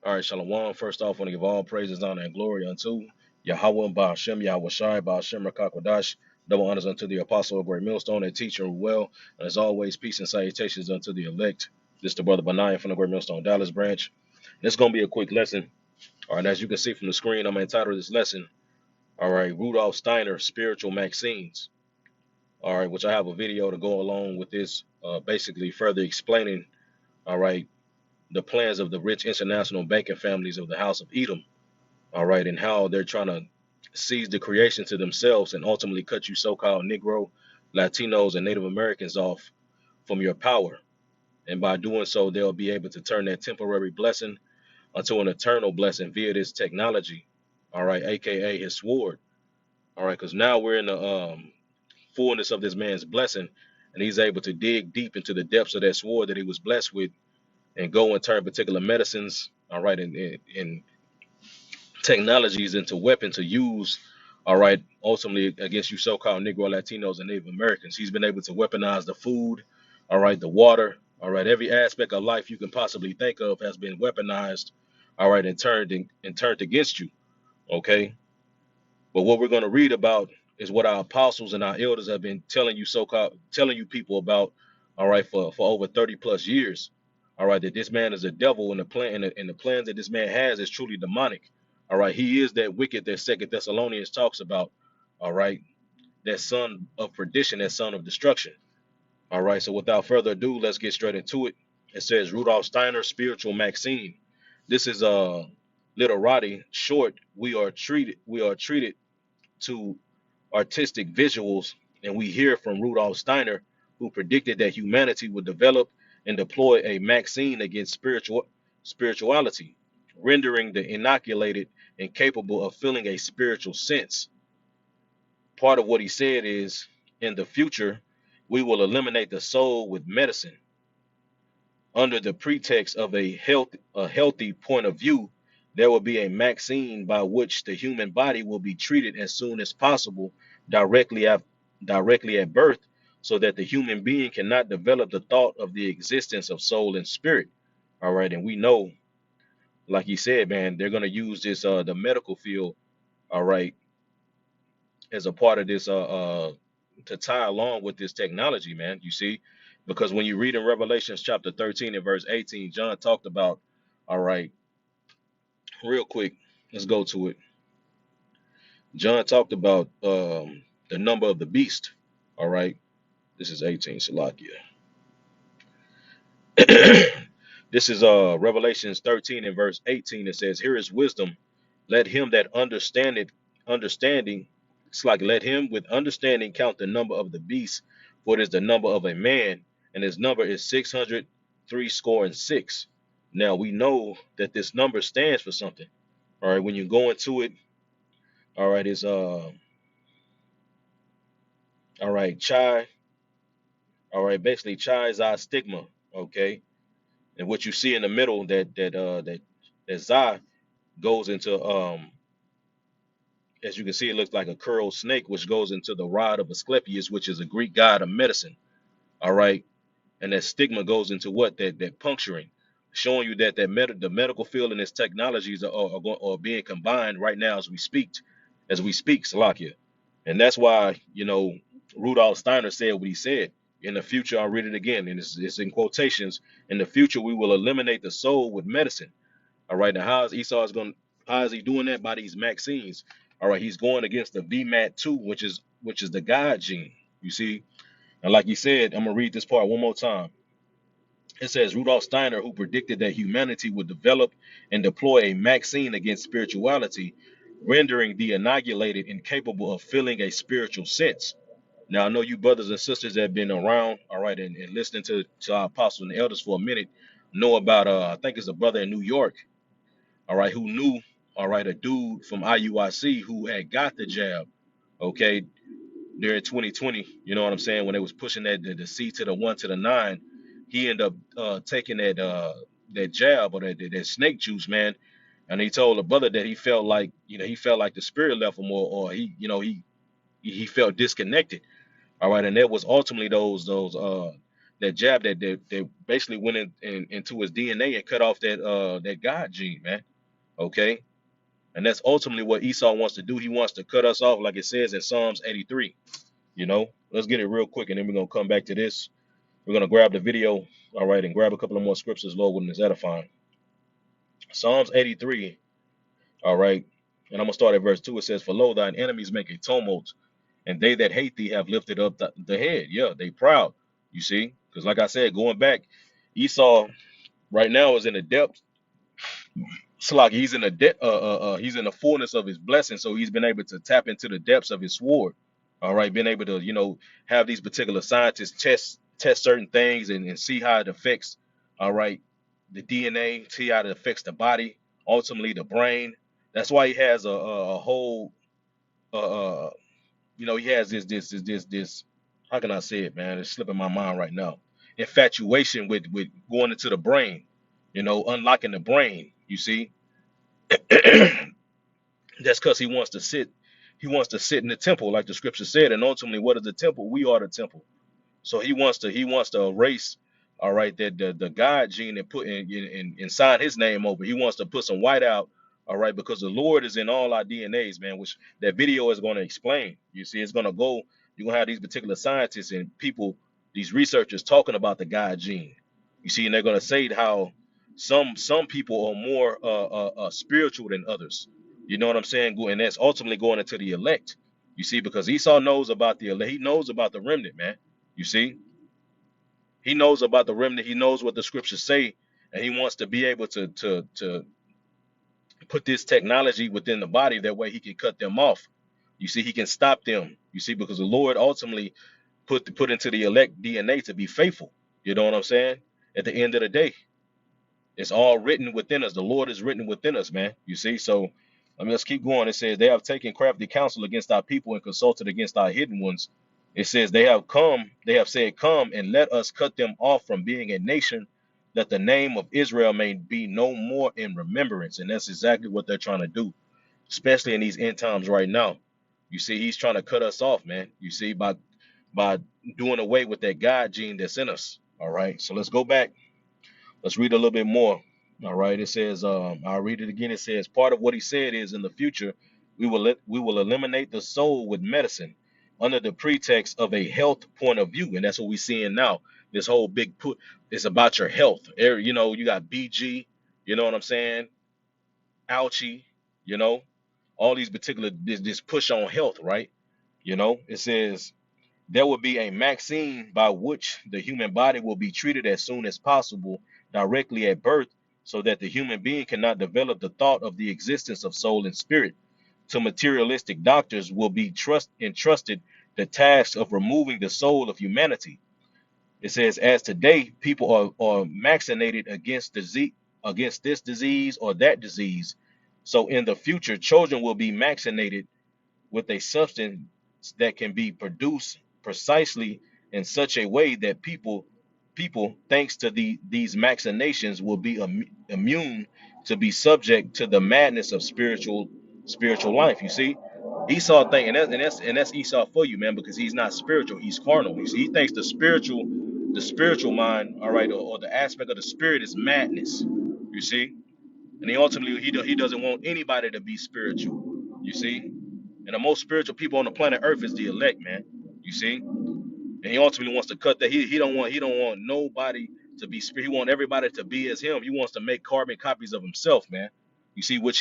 All right, Shalom. First off, I want to give all praises, honor, and glory unto Yahweh, Ba'ashem, Yahweh Shai, Ba'ashem, Rakakwadash. Double honors unto the apostle of great millstone and teacher well. And as always, peace and salutations unto the elect. This is the brother Benaiah from the great millstone Dallas branch. It's going to be a quick lesson. All right, as you can see from the screen, I'm entitled this lesson. All right, Rudolph Steiner, Spiritual Maximes. All right, which I have a video to go along with this, basically further explaining, all right, the plans of the rich international banking families of the House of Edom. All right, and how they're trying to seize the creation to themselves and ultimately cut you so-called Negro, Latinos, and Native Americans off from your power. And by doing so, they'll be able to turn that temporary blessing into an eternal blessing via this technology. All right, aka his sword. All right, because now we're in the fullness of this man's blessing, and he's able to dig deep into the depths of that sword that he was blessed with, and go and turn particular medicines. All right, and technologies into weapons to use, all right, ultimately against you so-called Negro, Latinos, and Native Americans. He's been able to weaponize the food, all right, the water, all right, every aspect of life you can possibly think of has been weaponized, all right, and turned against you, okay? But what we're going to read about is what our apostles and our elders have been telling you so-called, telling you people about, all right, for over 30 plus years, all right, that this man is a devil, and the plan and the plans that this man has is truly demonic. All right, he is that wicked that Second Thessalonians talks about. All right, that son of perdition, that son of destruction. All right, so without further ado, let's get straight into it. It says Rudolph Steiner, spiritual Maxine. This is literati short. We are treated to artistic visuals, and we hear from Rudolf Steiner, who predicted that humanity would develop and deploy a Maxine against spirituality, rendering the inoculated incapable of feeling a spiritual sense. Part of what he said is, in the future, we will eliminate the soul with medicine under the pretext of a healthy point of view. There will be a vaccine by which the human body will be treated as soon as possible, directly at directly at birth, so that the human being cannot develop the thought of the existence of soul and spirit. All right, and we know, like he said, man, they're gonna use this the medical field, all right, as a part of this to tie along with this technology, man. You see, because when you read in Revelations chapter 13 and verse 18, John talked about, all right, real quick, let's go to it. John talked about the number of the beast. All right, this is 18, Salakia. This is Revelations 13 and verse 18. It says, "Here is wisdom. Let him that understanding, it's like let him with understanding count the number of the beast, for it is the number of a man, and his number is 603 score and six." Now we know that this number stands for something. All right, when you go into it, all right, it's all right, chai, all right, basically chai is our stigma, okay? And what you see in the middle, that Zah goes into, as you can see, it looks like a curled snake, which goes into the rod of Asclepius, which is a Greek god of medicine. All right, and that stigma goes into what, that puncturing, showing you that the medical field and its technologies are being combined right now as we speak, Salakia. And that's why, Rudolf Steiner said what he said. In the future, I'll read it again, and it's in quotations. In the future, we will eliminate the soul with medicine. All right. Now, how is he doing that? By these vaccines. All right. He's going against the VMAT2, which is the God gene. You see, and like he said, I'm gonna read this part one more time. It says Rudolf Steiner, who predicted that humanity would develop and deploy a vaccine against spirituality, rendering the inoculated incapable of feeling a spiritual sense. Now, I know you brothers and sisters that have been around, all right, and listening to our apostles and elders for a minute, know about, I think it's a brother in New York, all right, who knew, all right, a dude from IUIC who had got the jab, okay, during 2020, you know what I'm saying, when they was pushing the C to the 1 to the 9, he ended up taking that jab or that snake juice, man, and he told the brother that he felt like the spirit left him, or he felt disconnected. All right, and that was ultimately that jab that basically went into his DNA and cut off that God gene, man. Okay, and that's ultimately what Esau wants to do. He wants to cut us off, like it says in Psalms 83. You know, let's get it real quick, and then we're gonna come back to this. We're gonna grab the video, all right, and grab a couple of more scriptures, Lord, when it's edifying. Psalms 83, all right, and I'm gonna start at verse 2. It says, "For lo, thine enemies make a tumult, and they that hate thee have lifted up the head." Yeah, they proud. You see, because like I said, going back, Esau right now is in the depth. It's like he's in the he's in the fullness of his blessing, so he's been able to tap into the depths of his sword. All right, been able to have these particular scientists test certain things and see how it affects. All right, the DNA, see how it affects the body, ultimately the brain. That's why he has a whole he has this. How can I say it, man? It's slipping my mind right now. Infatuation with going into the brain, unlocking the brain. You see, that's because he wants to sit. He wants to sit in the temple, like the scripture said. And ultimately, what is the temple? We are the temple. So he wants to erase, all right, that the God gene and put and sign his name over. He wants to put some white out, all right, because the Lord is in all our DNAs, man, which that video is going to explain. You see, it's going to go. You're going to have these particular scientists and people, these researchers talking about the God gene. You see, and they're going to say how some people are more spiritual than others. You know what I'm saying? And that's ultimately going into the elect. You see, because Esau knows about the elect. He knows about the remnant, man. You see, he knows about the remnant. He knows what the scriptures say, and he wants to be able to put this technology within the body. That way, he can cut them off. You see, he can stop them. You see, because the Lord ultimately put into the elect DNA to be faithful. You know what I'm saying? At the end of the day, it's all written within us. The Lord is written within us, man. You see, so I mean, let's keep going. It says they have taken crafty counsel against our people and consulted against our hidden ones. It says they have said, come and let us cut them off from being a nation, that the name of Israel may be no more in remembrance. And that's exactly what they're trying to do, especially in these end times right now. You see, he's trying to cut us off, man. You see, by doing away with that God gene that's in us. All right. So let's go back. Let's read a little bit more. All right. It says, I'll read it again. It says, part of what he said is in the future, we will eliminate the soul with medicine under the pretext of a health point of view. And that's what we're seeing now. This whole big put is about your health. You got BG, you know what I'm saying? Ouchie, you know, all these particular this push on health, right? It says there will be a vaccine by which the human body will be treated as soon as possible directly at birth, so that the human being cannot develop the thought of the existence of soul and spirit. To materialistic doctors will be entrusted the task of removing the soul of humanity. It says, as today people are vaccinated against this disease or that disease, so in the future children will be vaccinated with a substance that can be produced precisely in such a way that people thanks to these machinations will be immune to be subject to the madness of spiritual life. You see, Esau think, and that's Esau for you, man, because he's not spiritual, he's carnal. You see, he thinks the spiritual mind, all right, or the aspect of the spirit is madness. You see, and he ultimately he doesn't want anybody to be spiritual. You see, and the most spiritual people on the planet Earth is the elect, man. You see, and he ultimately wants to cut that. He don't want nobody to be spirit. He wants everybody to be as him. He wants to make carbon copies of himself, man. You see, which